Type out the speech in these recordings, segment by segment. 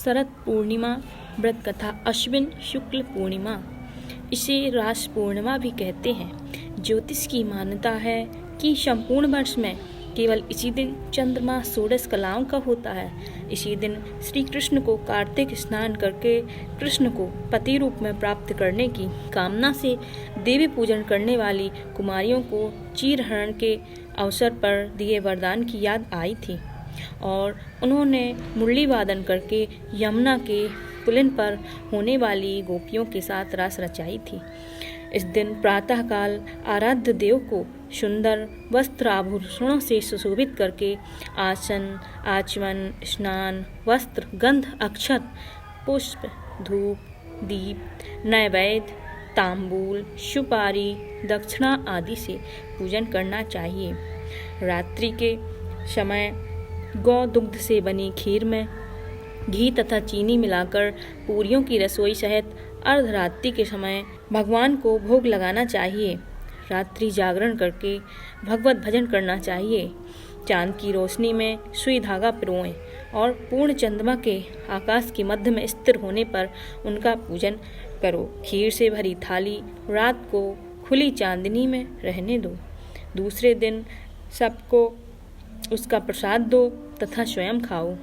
शरद पूर्णिमा व्रत कथा अश्विन शुक्ल पूर्णिमा, इसे रास पूर्णिमा भी कहते हैं। ज्योतिष की मान्यता है कि संपूर्ण वर्ष में केवल इसी दिन चंद्रमा षोडश कलाओं का होता है। इसी दिन श्री कृष्ण को कार्तिक स्नान करके कृष्ण को पति रूप में प्राप्त करने की कामना से देवी पूजन करने वाली कुमारियों को चीरहरण के अवसर पर दिए वरदान की याद आई थी और उन्होंने मुरली वादन करके यमुना के पुलिन पर होने वाली गोपियों के साथ रास रचाई थी। इस दिन प्रातःकाल आराध्य देव को सुंदर वस्त्र आभूषणों से सुशोभित करके आसन, आचमन, स्नान, वस्त्र, गंध, अक्षत, पुष्प, धूप, दीप, नैवेद्य, तांबूल, सुपारी, दक्षिणा आदि से पूजन करना चाहिए। रात्रि के समय गौ दुग्ध से बनी खीर में घी तथा चीनी मिलाकर पूरियों की रसोई सहित अर्धरात्रि के समय भगवान को भोग लगाना चाहिए। रात्रि जागरण करके भगवत भजन करना चाहिए। चांद की रोशनी में सुई धागा पिरोएं और पूर्ण चंद्रमा के आकाश के मध्य में स्थिर होने पर उनका पूजन करो। खीर से भरी थाली रात को खुली चांदनी में रहने दो। दूसरे दिन सबको उसका प्रसाद दो तथा स्वयं खाओ।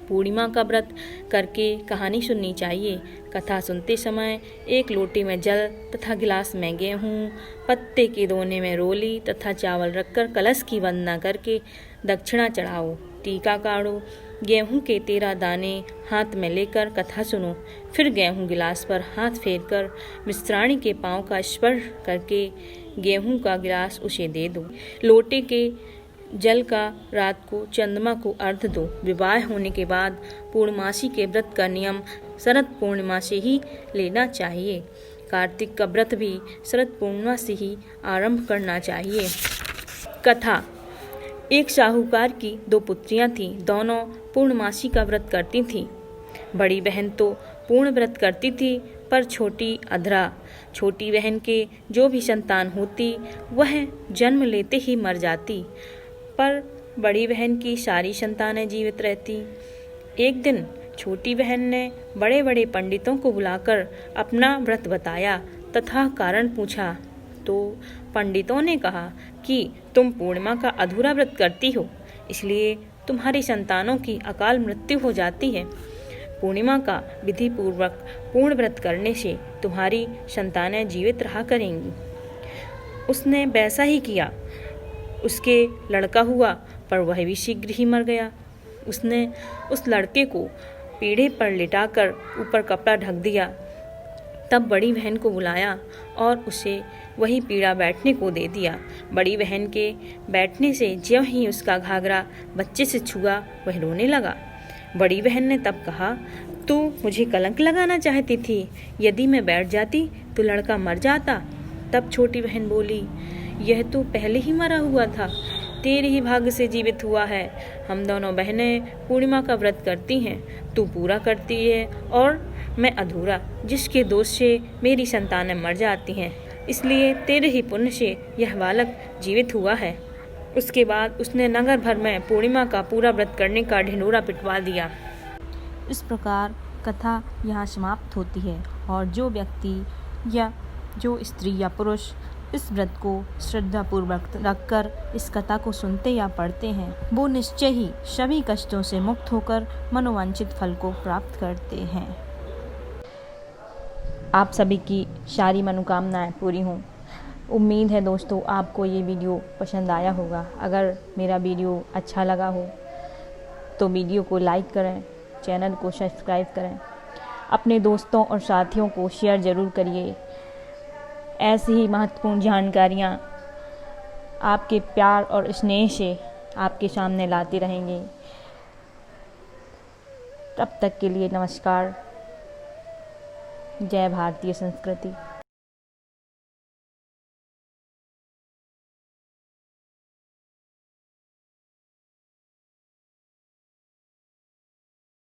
पूर्णिमा का व्रत करके कहानी सुननी चाहिए। कथा सुनते समय एक लोटे में जल तथा गिलास में गेहूँ, पत्ते के दोने में रोली तथा चावल रखकर कलश की वंदना करके दक्षिणा चढ़ाओ। टीका काढ़ो। गेहूँ के 13 दाने हाथ में लेकर कथा सुनो। फिर गेहूँ गिलास पर हाथ फेरकर मिश्राणी के पाँव का स्पर्श करके गेहूँ का गिलास उसे दे दो। लोटे के जल का रात को चंद्रमा को अर्घ दो। विवाह होने के बाद पूर्णमासी के व्रत का नियम शरद पूर्णिमा से ही लेना चाहिए। कार्तिक का व्रत भी शरद पूर्णिमा से ही आरंभ करना चाहिए। कथा। एक साहूकार की 2 पुत्रियां थीं। दोनों पूर्णमासी का व्रत करती थीं। बड़ी बहन तो पूर्ण व्रत करती थी पर छोटी अधरा। छोटी बहन के जो भी संतान होती वह जन्म लेते ही मर जाती, पर बड़ी बहन की सारी संतानें जीवित रहती। एक दिन छोटी बहन ने बड़े बड़े पंडितों को बुलाकर अपना व्रत बताया तथा कारण पूछा तो पंडितों ने कहा कि तुम पूर्णिमा का अधूरा व्रत करती हो, इसलिए तुम्हारी संतानों की अकाल मृत्यु हो जाती है। पूर्णिमा का विधि पूर्वक पूर्ण व्रत करने से तुम्हारी संतानें जीवित रहा करेंगी। उसने वैसा ही किया। उसके लड़का हुआ पर वह भी शीघ्र ही मर गया। उसने उस लड़के को पीढ़े पर लिटाकर ऊपर कपड़ा ढक दिया। तब बड़ी बहन को बुलाया और उसे वही पीढ़ा बैठने को दे दिया। बड़ी बहन के बैठने से ज्यों ही उसका घाघरा बच्चे से छुआ वह रोने लगा। बड़ी बहन ने तब कहा, तू मुझे कलंक लगाना चाहती थी। यदि मैं बैठ जाती तो लड़का मर जाता। तब छोटी बहन बोली, यह तो पहले ही मरा हुआ था, तेरे ही भाग्य से जीवित हुआ है। हम दोनों बहनें पूर्णिमा का व्रत करती हैं। तू पूरा करती है और मैं अधूरा, जिसके दोष से मेरी संतानें मर जाती हैं। इसलिए तेरे ही पुण्य से यह बालक जीवित हुआ है। उसके बाद उसने नगर भर में पूर्णिमा का पूरा व्रत करने का ढिंढोरा पिटवा दिया। इस प्रकार कथा यहाँ समाप्त होती है और जो व्यक्ति या जो स्त्री या पुरुष इस व्रत को श्रद्धापूर्वक रखकर इस कथा को सुनते या पढ़ते हैं वो निश्चय ही सभी कष्टों से मुक्त होकर मनोवांछित फल को प्राप्त करते हैं। आप सभी की सारी मनोकामनाएं पूरी हों। उम्मीद है दोस्तों आपको ये वीडियो पसंद आया होगा। अगर मेरा वीडियो अच्छा लगा हो तो वीडियो को लाइक करें, चैनल को सब्सक्राइब करें, अपने दोस्तों और साथियों को शेयर ज़रूर करिए। ऐसी ही महत्वपूर्ण जानकारियाँ आपके प्यार और स्नेह से आपके सामने लाते रहेंगे। तब तक के लिए नमस्कार। जय भारतीय संस्कृति।